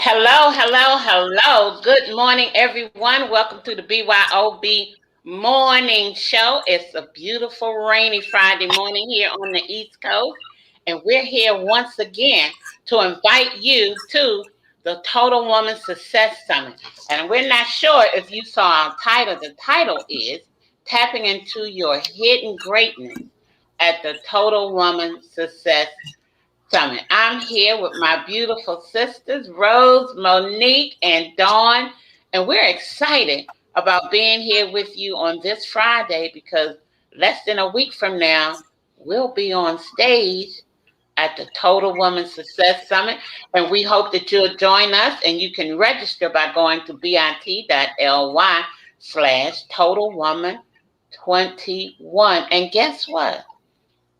Hello, hello, hello. Good morning, everyone. Welcome to the BYOB Morning Show. It's a beautiful, rainy Friday morning here on the East Coast. And we're here once again to invite you to the Total Woman Success Summit. And we're not sure if you saw our title. The title is Tapping into Your Hidden Greatness at the Total Woman Success Summit. I'm here with my beautiful sisters, Rose, Monique, and Dawn, and we're excited about being here with you on this Friday because less than a week from now, we'll be on stage at the Total Woman Success Summit, and we hope that you'll join us, and you can register by going to bit.ly/Total Woman 21. And guess what?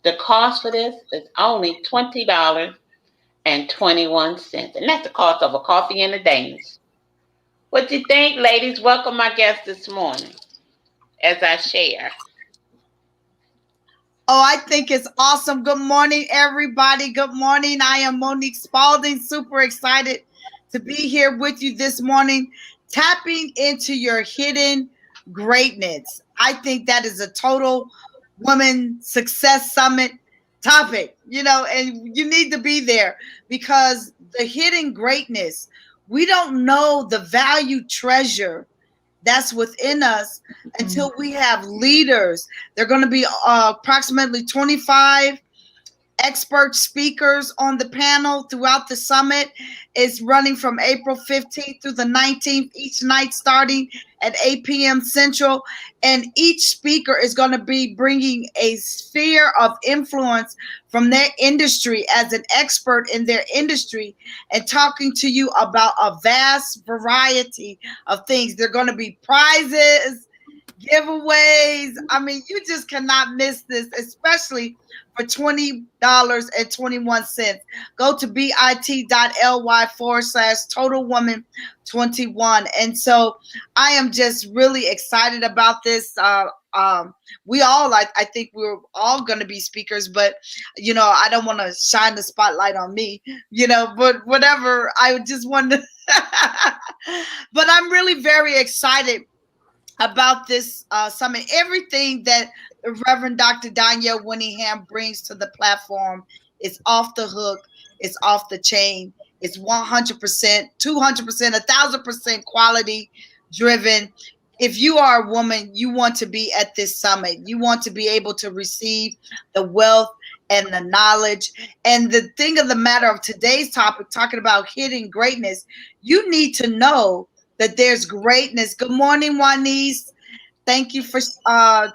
The cost for this is only $20.21. And that's the cost of a coffee and a Danish. What do you think, ladies? Welcome my guest this morning as I share. Oh, I think it's awesome. Good morning, everybody. Good morning. I am Monique Spalding. Super excited to be here with you this morning, tapping into your hidden greatness. I think that is a Total Woman Success Summit topic, and you need to be there because the hidden greatness, we don't know the value treasure that's within us until we have leaders. They're going to be approximately 25 expert speakers on the panel throughout the summit. It's running from April 15th through the 19th, each night starting at 8 p.m. Central. And each speaker is going to be bringing a sphere of influence from their industry as an expert in their industry and talking to you about a vast variety of things. There are going to be prizes, giveaways. I mean, you just cannot miss this, especially for $20.21. Go to bit.ly/Total Woman 21. And so I am just really excited about this. We all, I think we're all going to be speakers, but, I don't want to shine the spotlight on me, but whatever. I just want to, but I'm really very excited about this summit. Everything that Reverend Dr. Danielle Winningham brings to the platform is off the hook, it's off the chain, it's 100%, 200%, 1,000% quality driven. If you are a woman, you want to be at this summit. You want to be able to receive the wealth and the knowledge. And the thing of the matter of today's topic, talking about hidden greatness, you need to know that there's greatness. Good morning, Juanice. Thank you for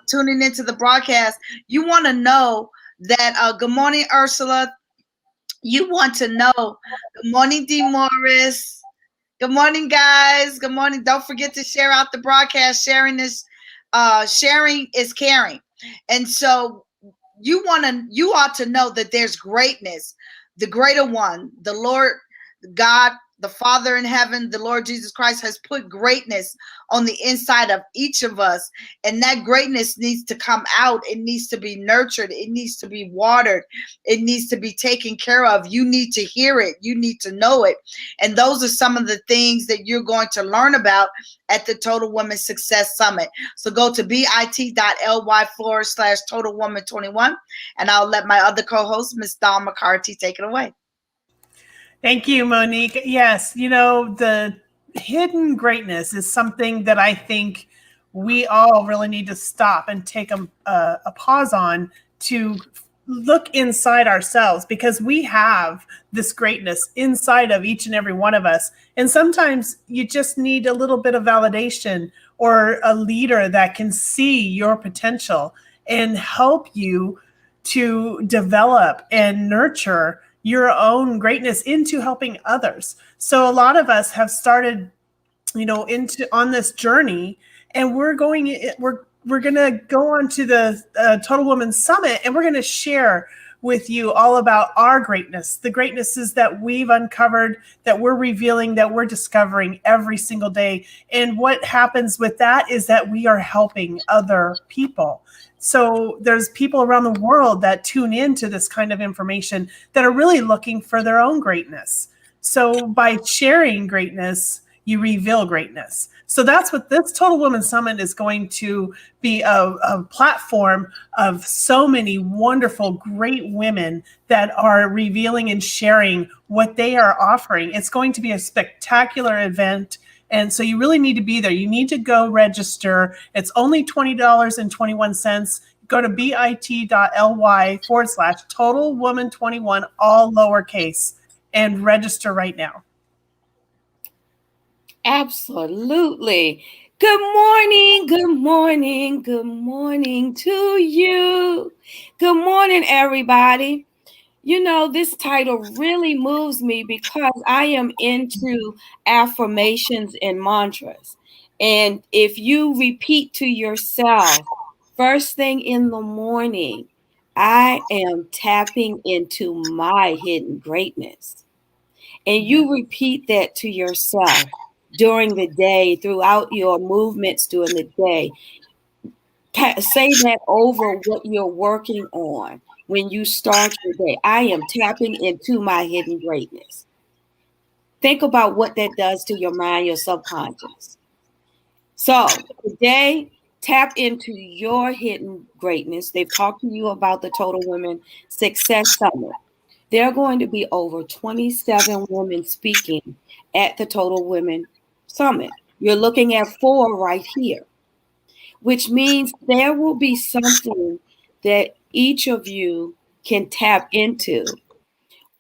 tuning into the broadcast. You want to know that, good morning, Ursula. You want to know, good morning, D. Morris. Good morning, guys. Good morning. Don't forget to share out the broadcast. Sharing is caring. And so you ought to know that there's greatness. The greater one, the Lord God, the Father in heaven, the Lord Jesus Christ has put greatness on the inside of each of us. And that greatness needs to come out. It needs to be nurtured. It needs to be watered. It needs to be taken care of. You need to hear it. You need to know it. And those are some of the things that you're going to learn about at the Total Woman Success Summit. So go to bit.ly/Total Woman 21. And I'll let my other co-host, Miss Dawn McCarthy, take it away. Thank you, Monique. Yes, the hidden greatness is something that I think we all really need to stop and take a pause on to look inside ourselves, because we have this greatness inside of each and every one of us. And sometimes you just need a little bit of validation or a leader that can see your potential and help you to develop and nurture your own greatness into helping others. So a lot of us have started, on this journey, and we're going to go on to the Total Woman Summit, and we're going to share with you all about our greatness, the greatnesses that we've uncovered, that we're revealing, that we're discovering every single day. And what happens with that is that we are helping other people. So there's people around the world that tune into this kind of information that are really looking for their own greatness. So by sharing greatness, you reveal greatness. So that's what this Total Woman Summit is going to be, a platform of so many wonderful, great women that are revealing and sharing what they are offering. It's going to be a spectacular event. And so you really need to be there. You need to go register. It's only $20.21. Go to bit.ly/Total Woman 21, all lowercase, and register right now. Absolutely. Good morning, good morning, good morning to you. Good morning, everybody. You know, this title really moves me because I am into affirmations and mantras. And if you repeat to yourself, first thing in the morning, I am tapping into my hidden greatness. And you repeat that to yourself during the day, throughout your movements during the day. Say that over what you're working on when you start your day. I am tapping into my hidden greatness. Think about what that does to your mind, your subconscious. So today, tap into your hidden greatness. They've talked to you about the Total Women Success Summit. There are going to be over 27 women speaking at the Total Women Summit. You're looking at 4 right here, which means there will be something that each of you can tap into.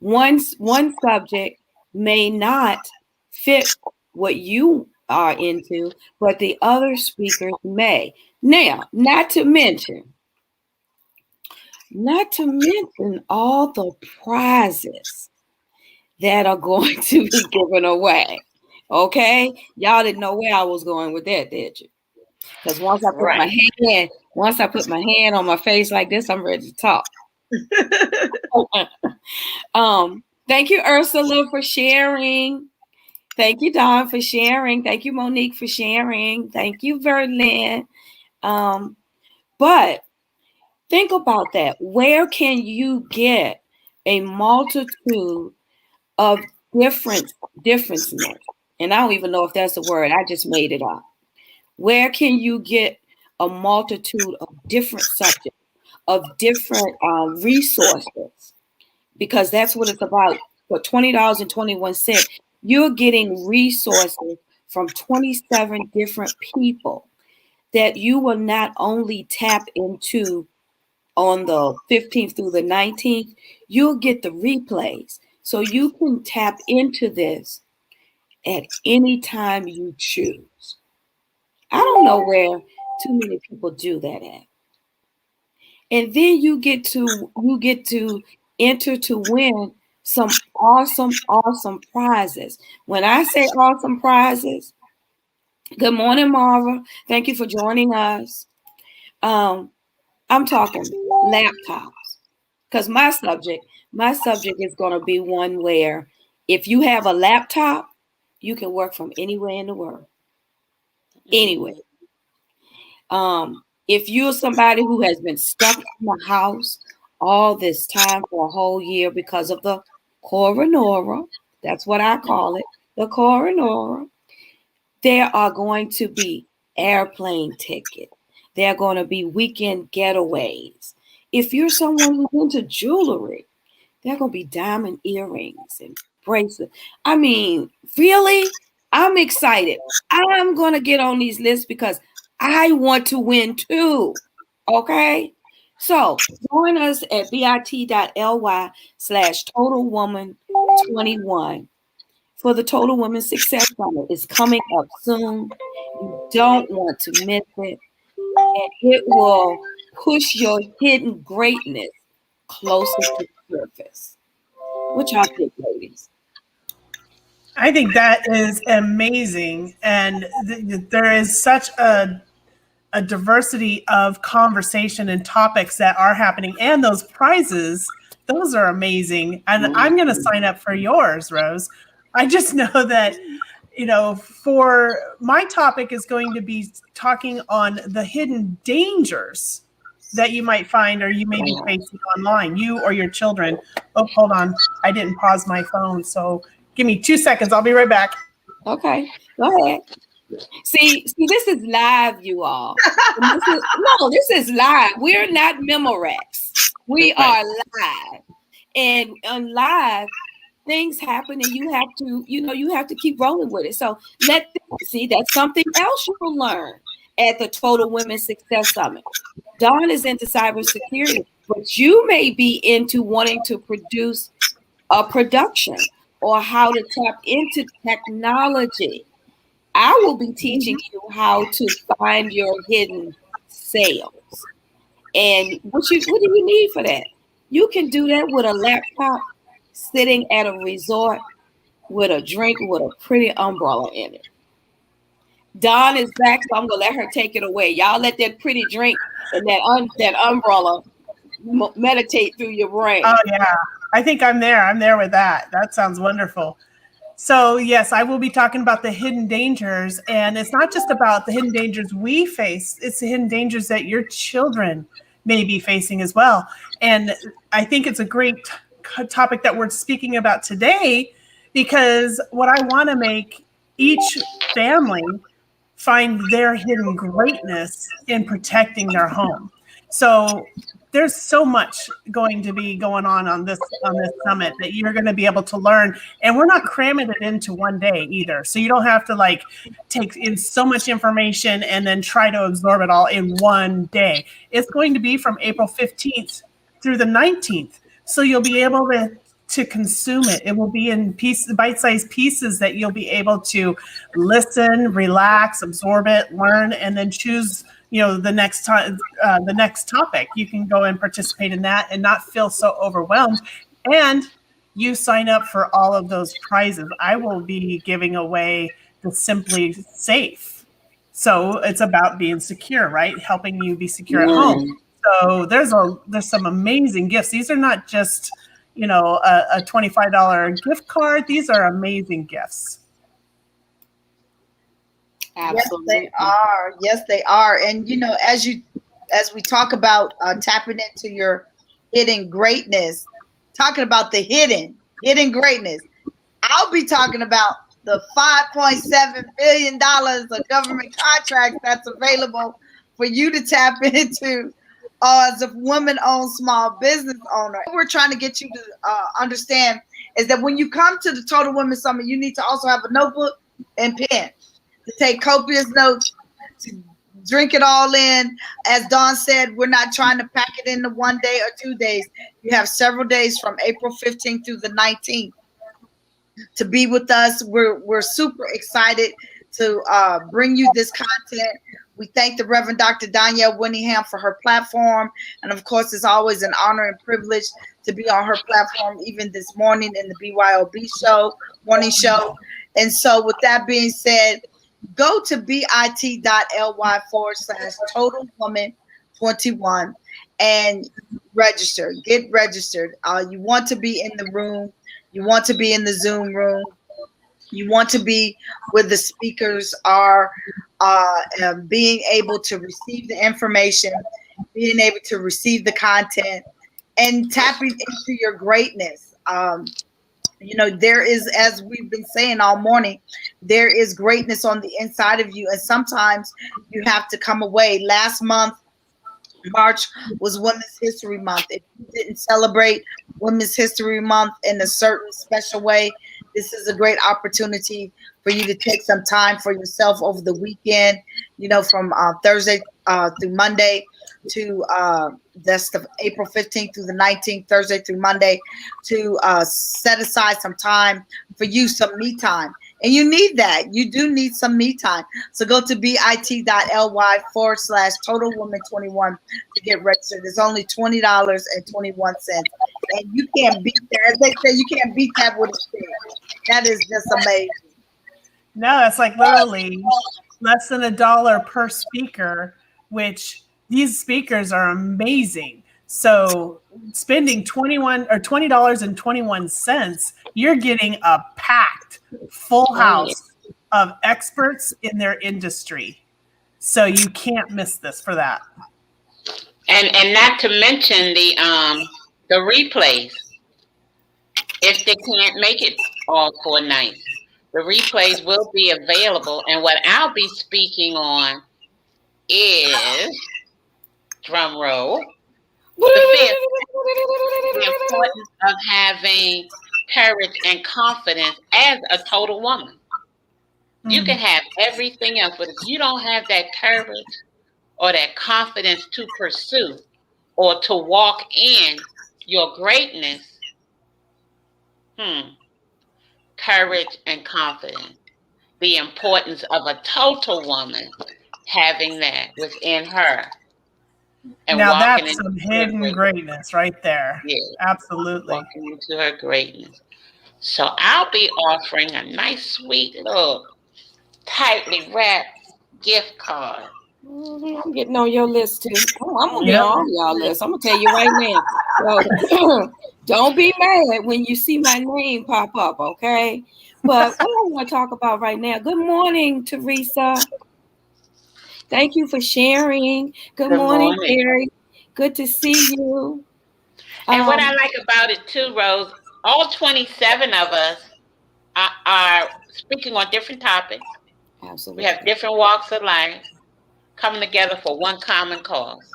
One subject may not fit what you are into, but the other speakers may. Now, not to mention all the prizes that are going to be given away. Okay, y'all didn't know where I was going with that, did you? Because once I put my hand on my face like this, I'm ready to talk. Thank you, Ursula, for sharing. Thank you, Dawn, for sharing. Thank you, Monique, for sharing. Thank you, Verlin. But think about that. Where can you get a multitude of differences? And I don't even know if that's a word. I just made it up. Where can you get a multitude of different subjects, of different resources? Because that's what it's about. For $20.21, you're getting resources from 27 different people that you will not only tap into on the 15th through the 19th, you'll get the replays. So you can tap into this at any time you choose. I don't know where too many people do that at. And then you get to enter to win some awesome prizes. When I say awesome prizes, good morning, Marva. Thank you for joining us. I'm talking laptops. Because my subject is going to be one where if you have a laptop, you can work from anywhere in the world. Anywhere. If you're somebody who has been stuck in the house all this time for a whole year because of the coronora, that's what I call it, the coronora, there are going to be airplane tickets. There are going to be weekend getaways. If you're someone who's into jewelry, there are going to be diamond earrings and bracelets. I mean, really? I'm excited. I'm going to get on these lists because I want to win too. Okay? So join us at bit.ly/Total Woman 21 for the Total Woman Success Summit. It's coming up soon. You don't want to miss it. And it will push your hidden greatness closer to the surface. What y'all think, ladies? I think that is amazing. And there is such a diversity of conversation and topics that are happening. And those prizes, those are amazing. And I'm going to sign up for yours, Rose. I just know that, for my topic is going to be talking on the hidden dangers that you might find or you may be facing online, you or your children. Oh, hold on. I didn't pause my phone. So Give me 2 seconds. I'll be right back. Okay, go ahead. See, this is live, you all. This is live. We're not Memorex. We are live. And on live, things happen and you have to keep rolling with it. So that's something else you'll learn at the Total Women's Success Summit. Dawn is into cybersecurity, but you may be into wanting to produce a production or how to tap into technology. I will be teaching you how to find your hidden sales. And what do you need for that? You can do that with a laptop sitting at a resort with a drink with a pretty umbrella in it. Dawn is back, so I'm going to let her take it away. Y'all let that pretty drink and that umbrella meditate through your brain. Oh, yeah. I think I'm there. I'm there with that. That sounds wonderful. So, yes, I will be talking about the hidden dangers. And it's not just about the hidden dangers we face. It's the hidden dangers that your children may be facing as well. And I think it's a great topic that we're speaking about today, because what I want to make each family find their hidden greatness in protecting their home. So there's so much going to be going on this summit that you're going to be able to learn, and we're not cramming it into one day either. So you don't have to take in so much information and then try to absorb it all in one day. It's going to be from April 15th through the 19th. So you'll be able to consume it. It will be in bite-sized pieces that you'll be able to listen, relax, absorb it, learn, and then choose the next time, the next topic. You can go and participate in that and not feel so overwhelmed. And you sign up for all of those prizes. I will be giving away the Simply Safe. So it's about being secure, right? Helping you be secure at home. So there's some amazing gifts. These are not just, a $25 gift card. These are amazing gifts. Absolutely. Yes, they are. And as we talk about tapping into your hidden greatness, talking about the hidden greatness, I'll be talking about the $5.7 billion of government contracts that's available for you to tap into as a woman-owned small business owner. What we're trying to get you to understand is that when you come to the Total Women's Summit, you need to also have a notebook and pen to take copious notes, to drink it all in. As Dawn said, we're not trying to pack it into 1 day or 2 days. You have several days from April 15th through the 19th to be with us. We're super excited to bring you this content. We thank the Reverend Dr. Danielle Winningham for her platform. And of course, it's always an honor and privilege to be on her platform, even this morning in the BYOB morning show. And so with that being said, go to bit.ly/totalwoman21 and register. Get registered. You want to be in the room. You want to be in the Zoom room. You want to be where the speakers are, being able to receive the information, being able to receive the content, and tapping into your greatness. There is, as we've been saying all morning, there is greatness on the inside of you. And sometimes you have to come away. Last month, March was Women's History Month. If you didn't celebrate Women's History Month in a certain special way, this is a great opportunity for you to take some time for yourself over the weekend, from Thursday through Monday to that's the April 15th through the 19th, Thursday through Monday, to set aside some time for you, some me time. And you need that. You do need some me time. So go to bit.ly/totalwoman21 to get registered. It's only $20.21. And you can't beat that. As they say, you can't beat that with a stick. That is just amazing. No, it's like literally less than $1 per speaker, which these speakers are amazing. So spending $20.21, you're getting a packed full house of experts in their industry. So you can't miss this for that. And not to mention the replays. If they can't make it all 4 nights. The replays will be available, and what I'll be speaking on is, drum roll, the fifth, the importance of having courage and confidence as a total woman. You can have everything else, but if you don't have that courage or that confidence to pursue or to walk in your greatness, courage and confidence. The importance of a total woman having that within her and Now walking that's into some her hidden greatness. greatness right there. Yeah, Absolutely. walking into her greatness. So I'll be offering a nice, sweet little, tightly wrapped gift card. I'm getting on your list too. I'm gonna be Yep. on y'all list. I'm gonna tell you right now. So don't be mad when you see my name pop up, okay? But what I want to talk about right now. Good morning, Teresa. Thank you for sharing. Good Good morning, morning. Terry. Good to see you. And what I Um, like about it too, Rose, all 27 of us are speaking on different topics. We have absolutely. different walks of life coming together for one common cause.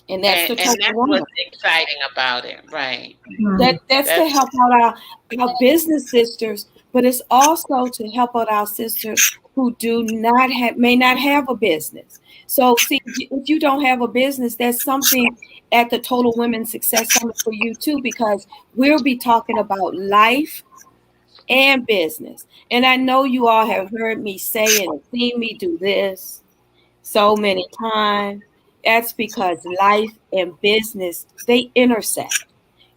And that's the And total that's woman. what's exciting about it, right? That's to That's help out our business sisters, but it's also to help out our sisters who do not have may not have a business. So see, if you don't have a business, there's something at the Total Women Success Summit for you too, because we'll be talking about life and business. And I know you all have heard me say it and seen me do this so many times. That's because life and business, they intersect.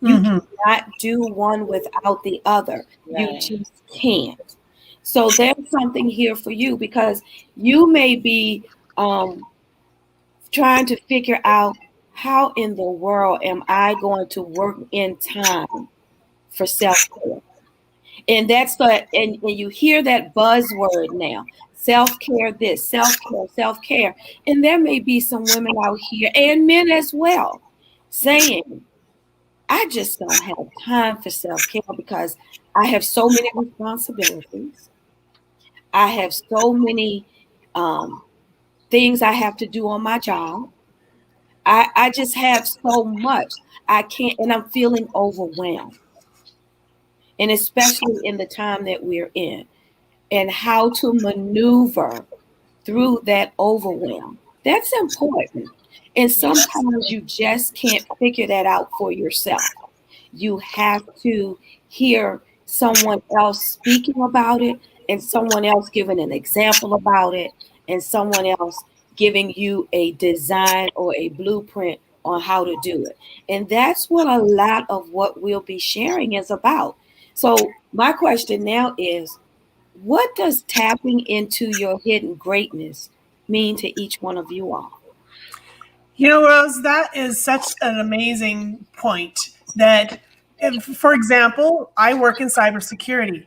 You cannot do one without the other. You right. just can't. So there's something here for you because you may be trying to figure out how in the world am I going to work in time for self-care. And that's and you hear that buzzword now. Self-care this, self-care, self-care. And there may be some women out here and men as well saying, I just don't have time for self-care because I have so many responsibilities. I have so many things I have to do on my job. I just have so much. I can't, and I'm feeling overwhelmed. And especially in the time that we're in, and how to maneuver through that overwhelm. That's important. And Yes. sometimes you just can't figure that out for yourself. You have to hear someone else speaking about it and someone else giving an example about it and someone else giving you a design or a blueprint on how to do it. And that's what a lot of what we'll be sharing is about. So my question now is, what does tapping into your hidden greatness mean to each one of you all? You know, Rose, that is such an amazing point that, if, for example, I work in cybersecurity.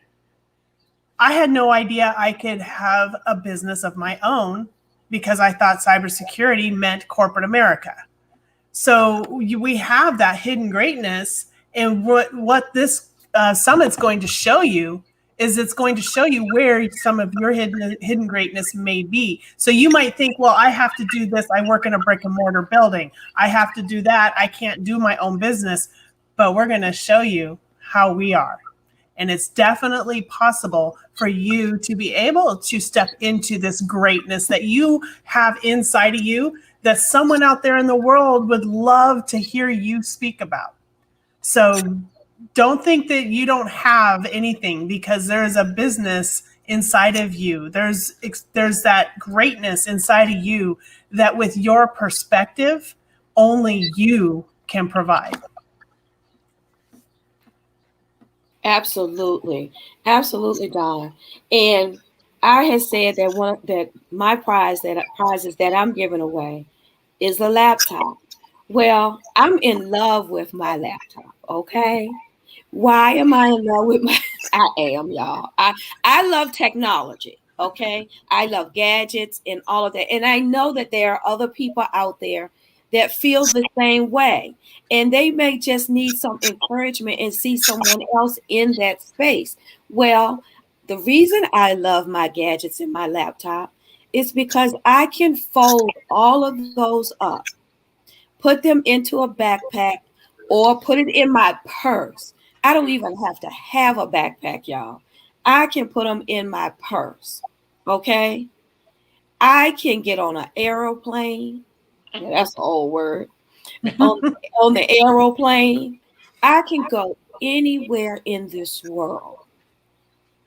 I had no idea I could have a business of my own because I thought cybersecurity meant corporate America. So we have that hidden greatness, and what this summit's going to show you is it's going to show you where some of your hidden greatness may be. So you might think, well, I have to do this. I work in a brick and mortar building. I have to do that. I can't do my own business. But we're going to show you how we are. And it's definitely possible for you to be able to step into this greatness that you have inside of you that someone out there in the world would love to hear you speak about. So don't think that you don't have anything because there's a business inside of you. There's that greatness inside of you that with your perspective, only you can provide. Absolutely. Absolutely, Don. And I had said that my prizes that I'm giving away is a laptop. Well, I'm in love with my laptop, okay? Why am I in love with my I am, y'all. I love technology, okay? I love gadgets and all of that. And I know that there are other people out there that feel the same way. And they may just need some encouragement and see someone else in that space. Well, the reason I love my gadgets in my laptop is because I can fold all of those up, put them into a backpack, or put it in my purse. I don't even have to have a backpack, y'all. I can put them in my purse. Okay? I can get on an aeroplane. Yeah, that's an old word. On, on the aeroplane, I can go anywhere in this world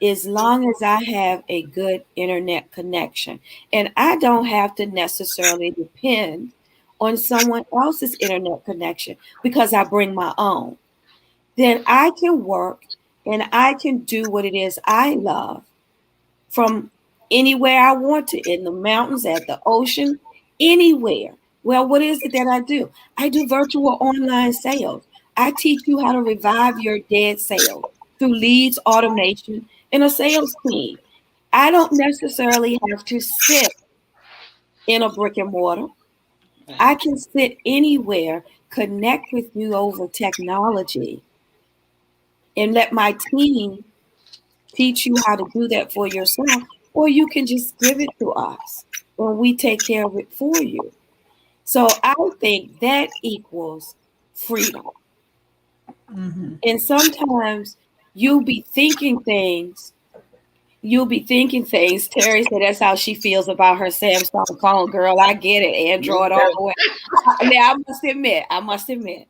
as long as I have a good internet connection. And I don't have to necessarily depend on someone else's internet connection because I bring my own. Then I can work and I can do what it is I love from anywhere I want to, in the mountains, at the ocean, anywhere. Well, what is it that I do? I do virtual online sales. I teach you how to revive your dead sales through leads, automation, and a sales team. I don't necessarily have to sit in a brick and mortar. I can sit anywhere, connect with you over technology, and let my team teach you how to do that for yourself, or you can just give it to us and we take care of it for you. So I think that equals freedom. Mm-hmm. And sometimes you'll be thinking things. Terry said that's how she feels about her Samsung phone. Girl, I get it. Android all the way. Now I must admit,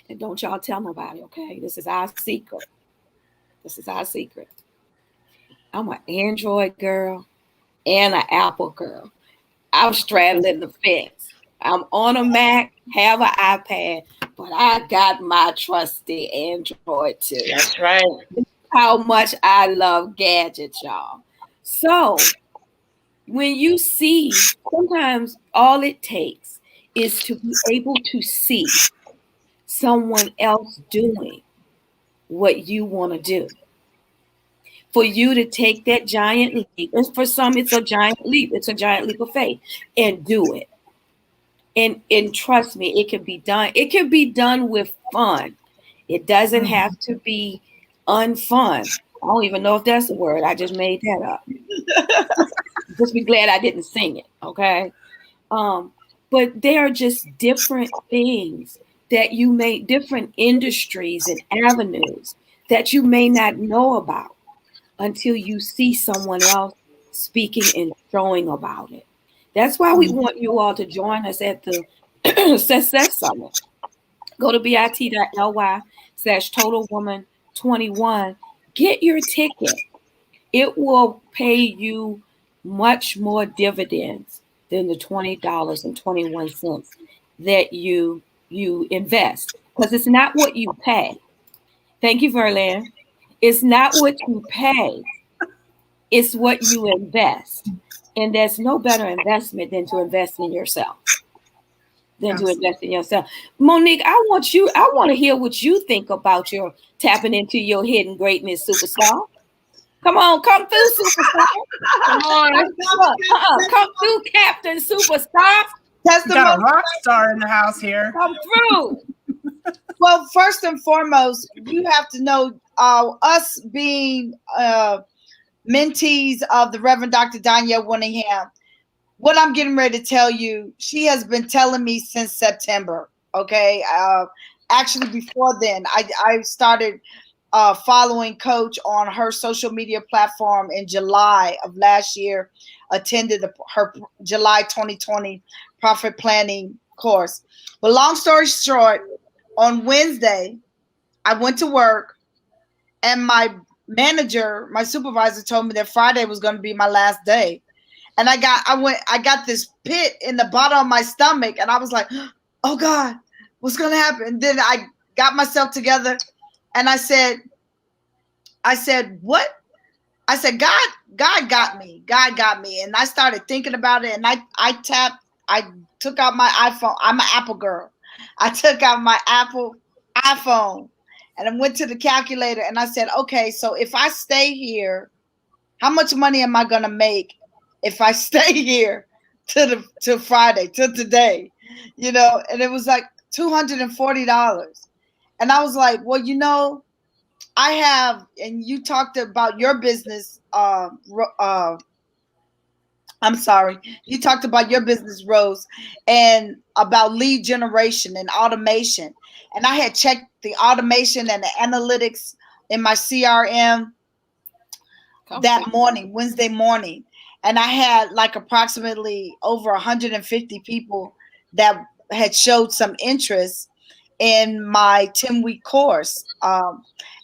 and don't y'all tell nobody, okay? This is our secret. This is our secret. I'm an Android girl and an Apple girl. I'm straddling the fence. I'm on a Mac, have an iPad, but I got my trusty Android too. That's right. How much I love gadgets, y'all. So when you see, sometimes all it takes is to be able to see someone else doing what you want to do. For you to take that giant leap, and for some, it's a giant leap. It's a giant leap of faith, and do it. And trust me, it can be done. It can be done with fun. It doesn't have to be unfun. I don't even know if that's a word. I just made that up. Just be glad I didn't sing it. Okay. But there are just different things that you may, different industries and avenues that you may not know about until you see someone else speaking and showing about it. That's why we want you all to join us at the Success Summit. Go to bit.ly/totalwoman21. Get your ticket. It will pay you much more dividends than the $20.21 that you invest, because it's not what you pay. Thank you, Verlan. It's not what you pay. It's what you invest. And there's no better investment than to invest in yourself. Monique, I want to hear what you think about your tapping into your hidden greatness, superstar. Come on, come through, superstar. Come on, come through, Captain Superstar. Got a rock star in the house here. Come through. Well, first and foremost, you have to know us being mentees of the Reverend Dr. Danielle Winningham. What I'm getting ready to tell you, she has been telling me since September. Okay, actually before then, I started following Coach on her social media platform in July of last year. Attended her July 2020 profit planning course. But long story short, on Wednesday, I went to work, and my manager, my supervisor, told me that Friday was going to be my last day. And I got this pit in the bottom of my stomach, and I was like, oh God, what's going to happen? Then I got myself together, and I said, what? I said, God got me. God got me. And I started thinking about it, and I took out my iPhone. I'm an Apple girl. I took out my Apple iPhone, and I went to the calculator, and I said, okay, so if I stay here, how much money am I going to make if I stay here to Friday, to today? and it was like $240. And I was like, well, I have, and you talked about your business, I'm sorry, you talked about your business, Rose, and about lead generation and automation. And I had checked the automation and the analytics in my CRM that morning, Wednesday morning. And I had like approximately over 150 people that had showed some interest in my 10-week course.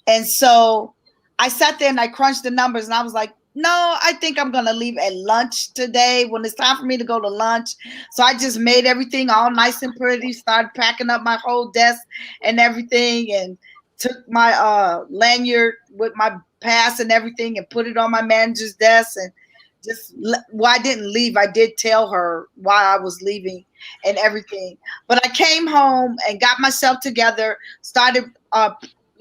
And so I sat there and I crunched the numbers and I was like, no, I think I'm going to leave at lunch today when it's time for me to go to lunch. So I just made everything all nice and pretty, started packing up my whole desk and everything, and took my lanyard with my pass and everything and put it on my manager's desk. And I didn't leave. I did tell her why I was leaving and everything. But I came home and got myself together, started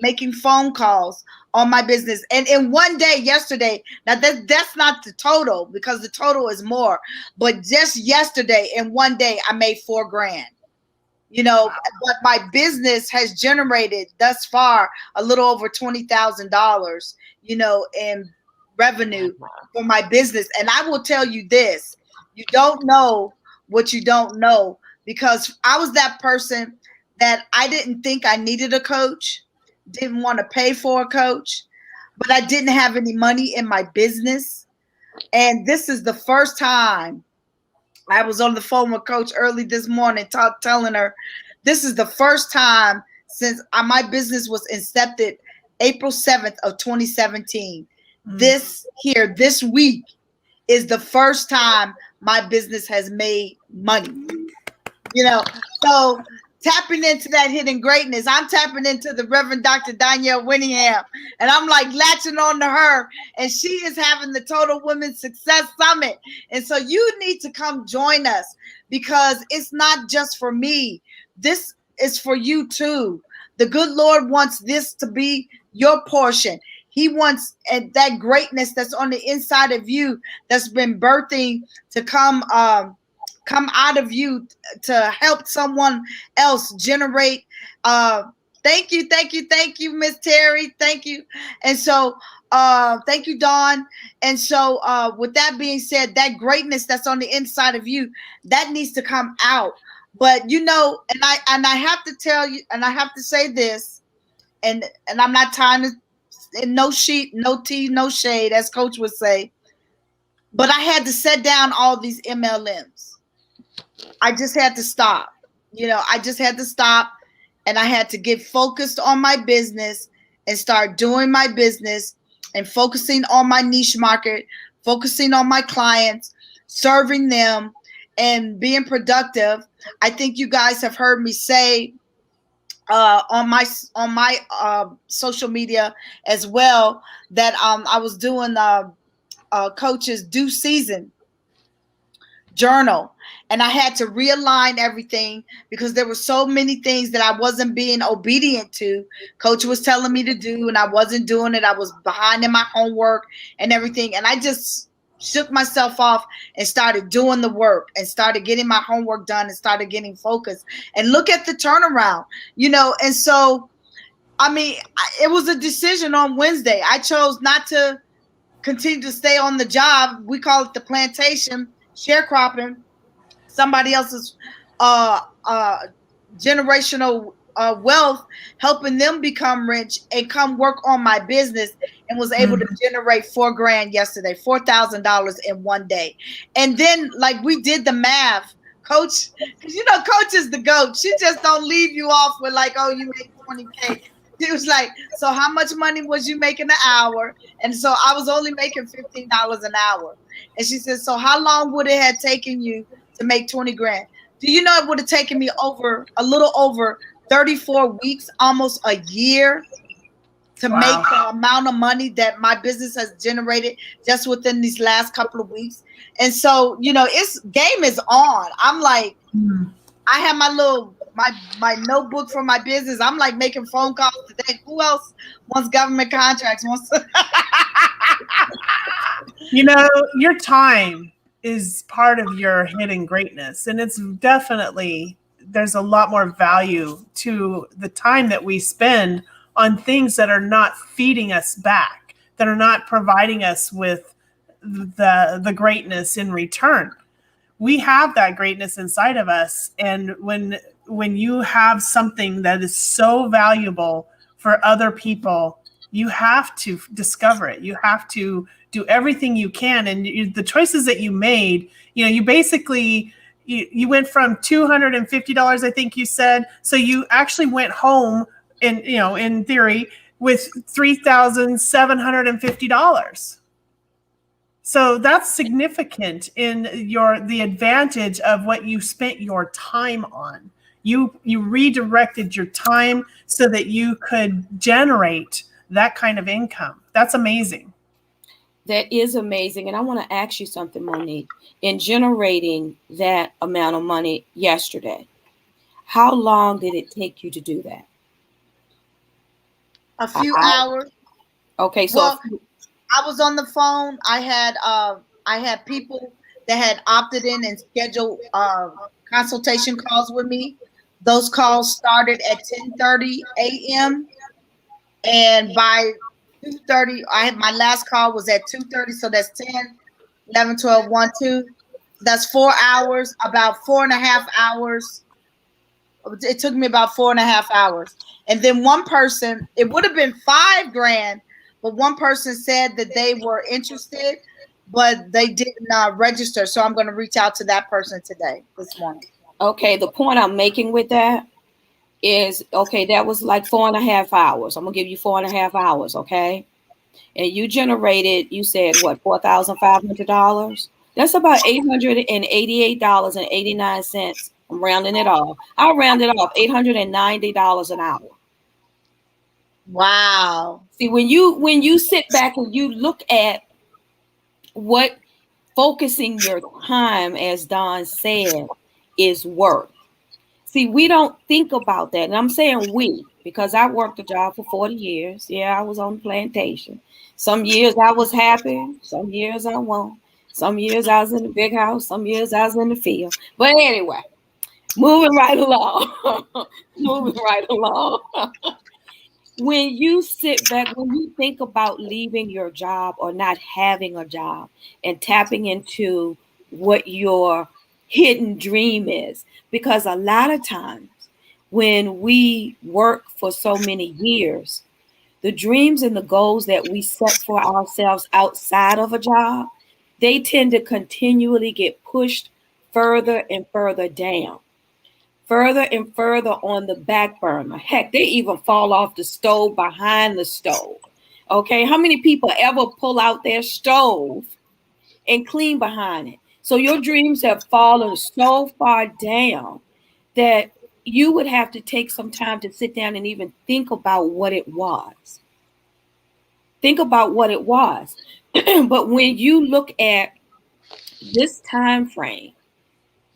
making phone calls on my business. And in one day, yesterday, now that's not the total, because the total is more. But just yesterday, in one day, I made $4,000. Wow. But my business has generated thus far a little over $20,000, in revenue for my business. And I will tell you this, you don't know what you don't know, because I was that person that I didn't think I needed a coach, didn't want to pay for a coach, but I didn't have any money in my business. And this is the first time. I was on the phone with Coach early this morning, telling her this is the first time since my business was incepted April 7th of 2017. This week is the first time my business has made money. So tapping into that hidden greatness, I'm tapping into the Reverend Dr. Danielle Winningham, and I'm like latching on to her, and she is having the Total Women's Success Summit. And so you need to come join us, because it's not just for me. This is for you too. The good Lord wants this to be your portion. He wants that greatness that's on the inside of you, that's been birthing, to come out of you to help someone else generate. Thank you, Miss Terry. Thank you. And so thank you, Dawn. And so with that being said, that greatness that's on the inside of you, that needs to come out. But and I have to tell you, and I have to say this, and I'm not trying to, no sheet, no tea, no shade, as Coach would say, but I had to set down all these MLMs. I just had to stop. I just had to stop, and I had to get focused on my business and start doing my business and focusing on my niche market, focusing on my clients, serving them, and being productive. I think you guys have heard me say on my social media as well that I was doing Coach's due season journal, and I had to realign everything because there were so many things that I wasn't being obedient to. Coach was telling me to do, and I wasn't doing it. I was behind in my homework and everything, and I just shook myself off and started doing the work and started getting my homework done and started getting focused, and look at the turnaround, and so it was a decision on Wednesday. I chose not to continue to stay on the job. We call it the plantation, sharecropping somebody else's generational wealth, helping them become rich and come work on my business, and was able to generate $4,000 yesterday, $4,000 in one day. And then we did the math, Coach, because Coach is the GOAT. She just don't leave you off with oh, you make 20K. She was like, so how much money was you making an hour? And so I was only making $15 an hour. And she said, so how long would it have taken you to make 20 grand? Do you know it would have taken me a little over 34 weeks, almost a year, to make the amount of money that my business has generated just within these last couple of weeks. And so, it's game is on. I'm like, I have my notebook for my business. I'm making phone calls today. Who else wants government contracts? Your time is part of your hidden greatness. And it's definitely, there's a lot more value to the time that we spend on things that are not feeding us back, that are not providing us with the greatness in return. We have that greatness inside of us, and when you have something that is so valuable for other people, you have to discover it. You have to do everything you can, and the choices that you made, you basically you went from $250, I think you said, so you actually went home in theory with $3,750. So that's significant in the advantage of what you spent your time on. You redirected your time so that you could generate that kind of income. That's amazing. That is amazing. And I want to ask you something, Monique. In generating that amount of money yesterday, how long did it take you to do that? A few hours. Okay, so well, I was on the phone. I had people that had opted in and scheduled consultation calls with me. Those calls started at 10:30 a.m. and by 2:30, my last call was at 2:30, so that's 10, 11, 12, 1, 2. That's 4 hours, about 4.5 hours. It took me about 4.5 hours. And then one person, it would have been $5,000, but one person said that they were interested, but they didn't register. So I'm going to reach out to that person today, this morning. Okay, the point I'm making with that is, okay, that was like 4.5 hours. I'm going to give you 4.5 hours, okay? And you generated, you said, what, $4,500? That's about $888.89. I'm rounding it off. I'll round it off, $890 an hour. Wow. See, when you sit back and you look at what focusing your time, as Don said, is worth. See, we don't think about that. And I'm saying we, because I worked a job for 40 years. Yeah, I was on the plantation. Some years I was happy. Some years I won't. Some years I was in the big house. Some years I was in the field. But anyway, moving right along. Moving right along. When you sit back, when you think about leaving your job or not having a job and tapping into what your hidden dream is, because a lot of times when we work for so many years, the dreams and the goals that we set for ourselves outside of a job, they tend to continually get pushed further and further down. Further and further on the back burner. Heck, they even fall off the stove behind the stove. Okay, how many people ever pull out their stove and clean behind it? So your dreams have fallen so far down that you would have to take some time to sit down and even think about what it was. Think about what it was. But when you look at this time frame,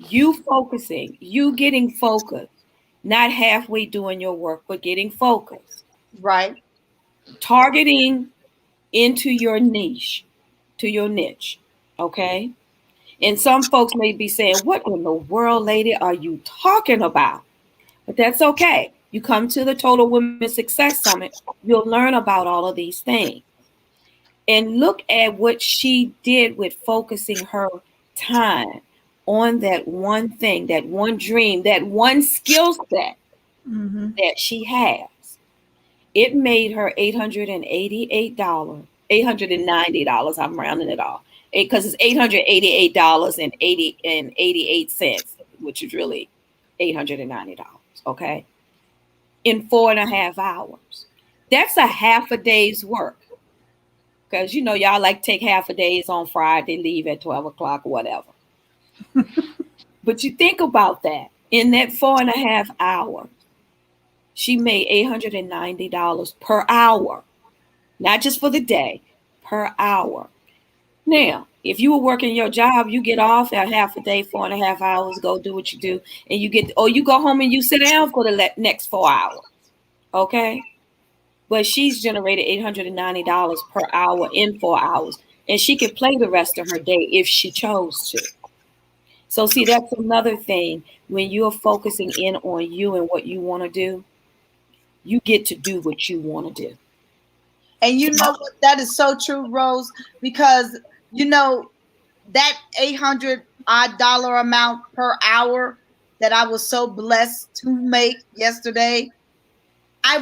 you focusing, you getting focused, not halfway doing your work, but getting focused. Right. Targeting into your niche, to your niche. Okay. And some folks may be saying, what in the world, lady, are you talking about? But that's okay. You come to the Total Women Success Summit, you'll learn about all of these things. And look at what she did with focusing her time on that one thing, that one dream, that one skill set that she has. It made her $888, $890. I'm rounding it off because it's $888.88, which is really $890. Okay, in 4.5 hours. That's a half a day's work. Because y'all like take half a days on Friday, leave at 12 o'clock or whatever. But you think about that. In that 4.5 hours, she made $890 per hour. Not just for the day, per hour. Now, if you were working your job, you get off at half a day, 4.5 hours, go do what you do, and you go home and you sit down for the next 4 hours. Okay? But she's generated $890 per hour in 4 hours. and she could play the rest of her day if she chose to. So see, that's another thing. When you're focusing in on you and what you want to do, you get to do what you want to do. And you know what? That is so true, Rose, because you know that $800 amount per hour that I was so blessed to make yesterday. I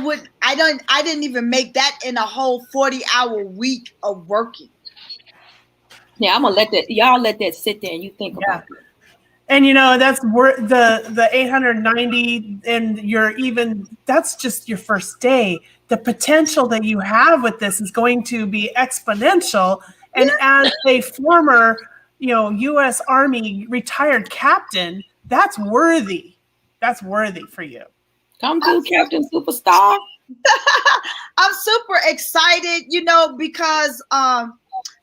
didn't even make that in a whole 40-hour week of working. Now I'm gonna let that sit there and you think Yeah. about it. And that's the 890, and that's just your first day. The potential that you have with this is going to be exponential. And as a former, U.S. Army retired captain, that's worthy. That's worthy for you. Come through, Captain Superstar. I'm super excited, because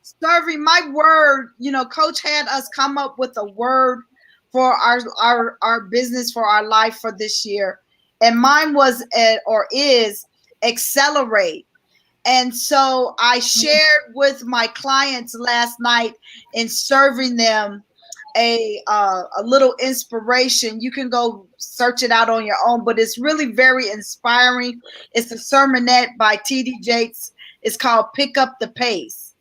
serving my word, Coach had us come up with a word for our business, for our life for this year. And mine was or is accelerate. And so I shared with my clients last night in serving them a little inspiration. You can go search it out on your own, but it's really very inspiring. It's a sermonette by T.D. Jakes. It's called Pick Up the Pace.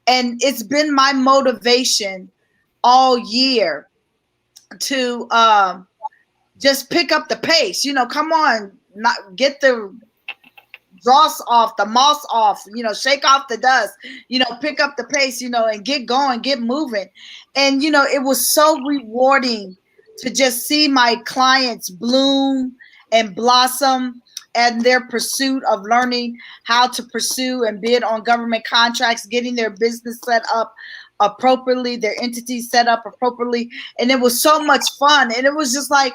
And it's been my motivation all year to just pick up the pace. Come on, not get the dross off, the moss off, shake off the dust, pick up the pace, and get going, get moving. And, it was so rewarding to just see my clients bloom and blossom and their pursuit of learning how to pursue and bid on government contracts, getting their business set up appropriately, their entities set up appropriately. And it was so much fun. And it was just like,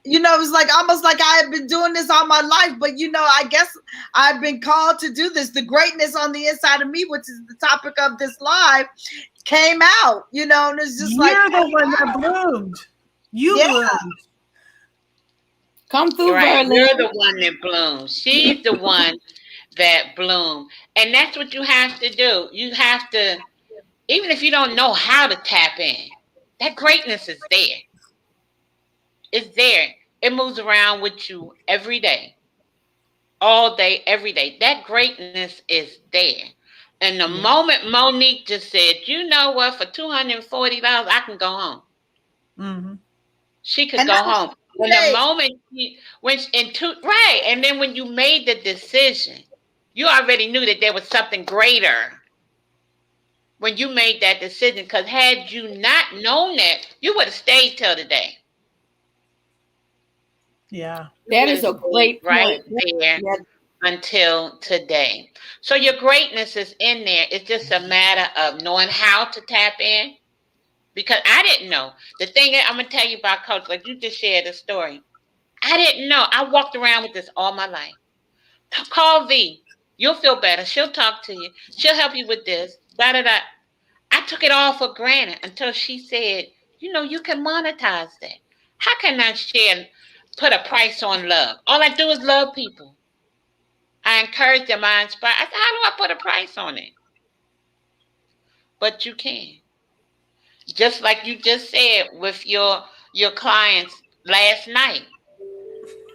it was like almost like I had been doing this all my life, but I guess I've been called to do this. The greatness on the inside of me, which is the topic of this live, came out, and it's just You're the one that bloomed. You bloomed. Come through, Right. Verlin. You're the one that blooms. She's the one that blooms. And that's what you have to do. You have to, even if you don't know how to tap in, that greatness is there. It's there. It moves around with you every day, all day, every day. That greatness is there. And the moment Monique just said, you know what, for $240, I can go home. Mm-hmm. She could go home. When the moment right, and then when you made the decision, you already knew that there was something greater when you made that decision. Because had you not known that, you would have stayed till the day. Yeah. That is a great right point. there until today. So your greatness is in there. It's just a matter of knowing how to tap in. Because I didn't know. The thing that I'm going to tell you about Coach, like you just shared a story. I didn't know. I walked around with this all my life. Call V. You'll feel better. She'll talk to you. She'll help you with this. Da da da. I took it all for granted until she said, you can monetize that. How can I put a price on love? All I do is love people. I encourage them. I inspire. I said, how do I put a price on it? But you can. Just like you just said with your clients last night.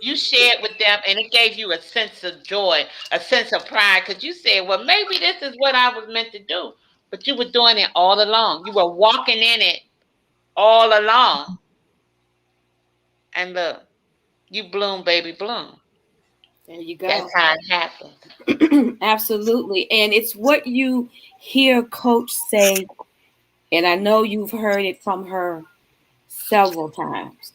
You shared with them and it gave you a sense of joy, a sense of pride, because you said, well, maybe this is what I was meant to do. But you were doing it all along. You were walking in it all along. And look, you bloom, baby, bloom. There you go. That's how it happens. Absolutely. And it's what you hear Coach say, and I know you've heard it from her several times.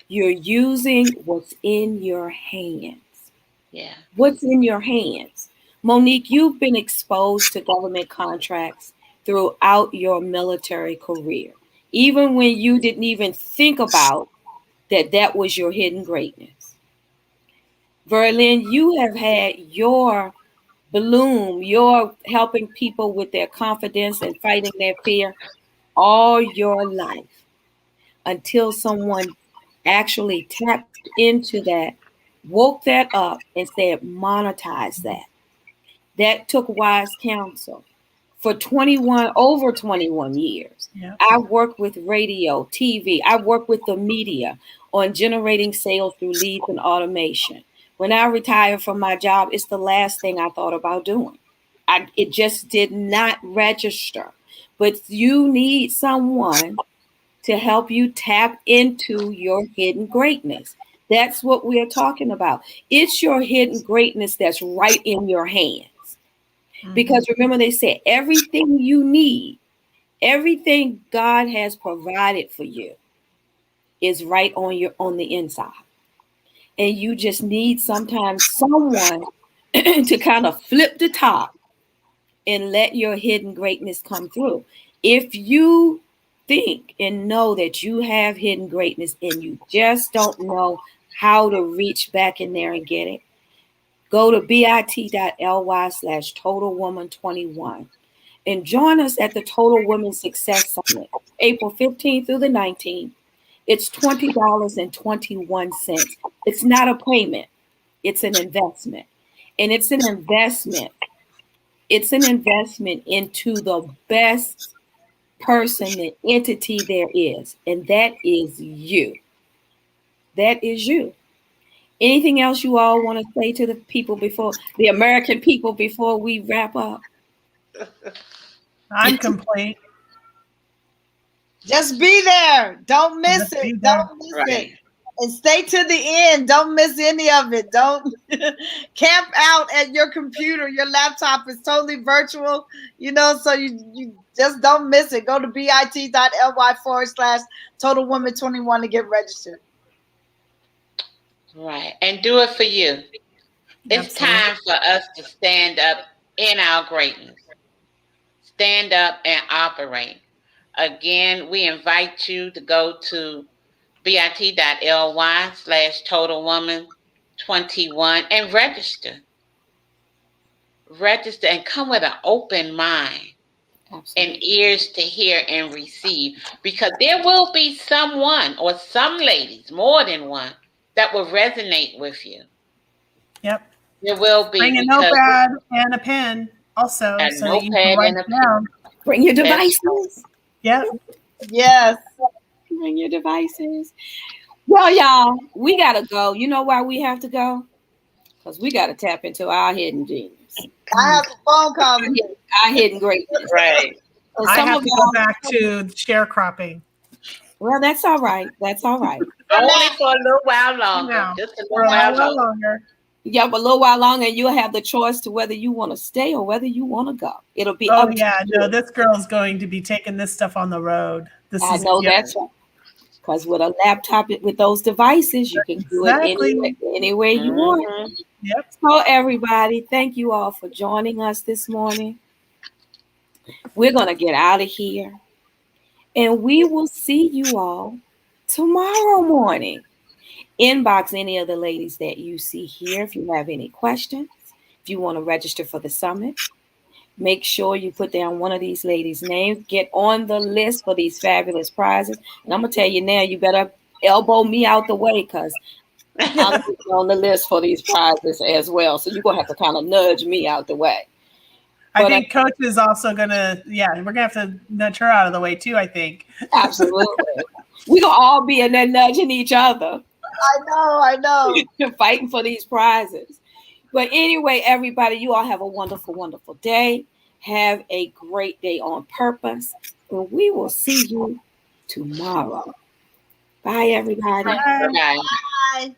You're using what's in your hands. Yeah. What's in your hands? Monique, you've been exposed to government contracts throughout your military career, even when you didn't even think about that was your hidden greatness. Verlin, you have had your bloom, you're helping people with their confidence and fighting their fear all your life until someone actually tapped into that, woke that up, and said, monetize that. That took wise counsel for over 21 years. Yeah. I worked with radio, TV. I worked with the media on generating sales through leads and automation. When I retired from my job, it's the last thing I thought about doing. It just did not register. But you need someone to help you tap into your hidden greatness. That's what we're talking about. It's your hidden greatness that's right in your hands. Because remember, they said everything you need, everything God has provided for you is right on the inside. And you just need sometimes someone to kind of flip the top and let your hidden greatness come through. If you think and know that you have hidden greatness and you just don't know how to reach back in there and get it, go to bit.ly/totalwoman21 and join us at the Total Women Success Summit, April 15th through the 19th. It's $20.21. It's not a payment. It's an investment. And it's an investment. It's an investment into the best person, the entity there is. And that is you. That is you. Anything else you all want to say to the people the American people before we wrap up? I'm complete. Just be there. Don't miss Just be it. there. Don't miss it. Right. And stay to the end. Don't miss any of it. Don't camp out at your computer. Your laptop is totally virtual, so you just don't miss it. Go to bit.ly/totalwoman21 to get registered. Right. And do it for you. It's Absolutely. time for us to stand up in our greatness. Stand up and operate. Again, we invite you to go to bit.ly/totalwoman21 and register. Register and come with an open mind. Absolutely. And ears to hear and receive, because there will be someone or some ladies, more than one, that will resonate with you. Yep. There will be, Bring a because notepad and a pen also, a so that you can notepad write and a it down. Bring your That's devices. Yep. Yes. Bring your devices. Well, y'all, we got to go. You know why we have to go? Because we got to tap into our hidden genius. I have a phone call to make. Our hidden greatness. right. So I some have of to y'all, go back to sharecropping. well, that's all right. That's all right. Only for a little while longer. Now, Just a for little a while while longer. longer. Yeah, but a little while longer, and you'll have the choice to whether you want to stay or whether you want to go. It'll be Oh up yeah, to no, you. this girl's going to be taking this stuff on the road. I know that's right. Because with a laptop, with those devices, you can do it Exactly. any way you want. Mhm. Yep. So, everybody, thank you all for joining us this morning. We're going to get out of here. And we will see you all tomorrow morning. Inbox any of the ladies that you see here if you have any questions. If you want to register for the summit, make sure you put down one of these ladies' names. Get on the list for these fabulous prizes. And I'm going to tell you now, you better elbow me out the way because I'm on the list for these prizes as well. So you're going to have to kind of nudge me out the way. I But think Coach is also gonna. Yeah, we're gonna have to nudge her out of the way too. I think. absolutely. We're going to all be in there nudging each other. I know. Fighting for these prizes. But anyway, everybody, you all have a wonderful, wonderful day. Have a great day on purpose. And we will see you tomorrow. Bye, everybody. Bye. Bye. Bye.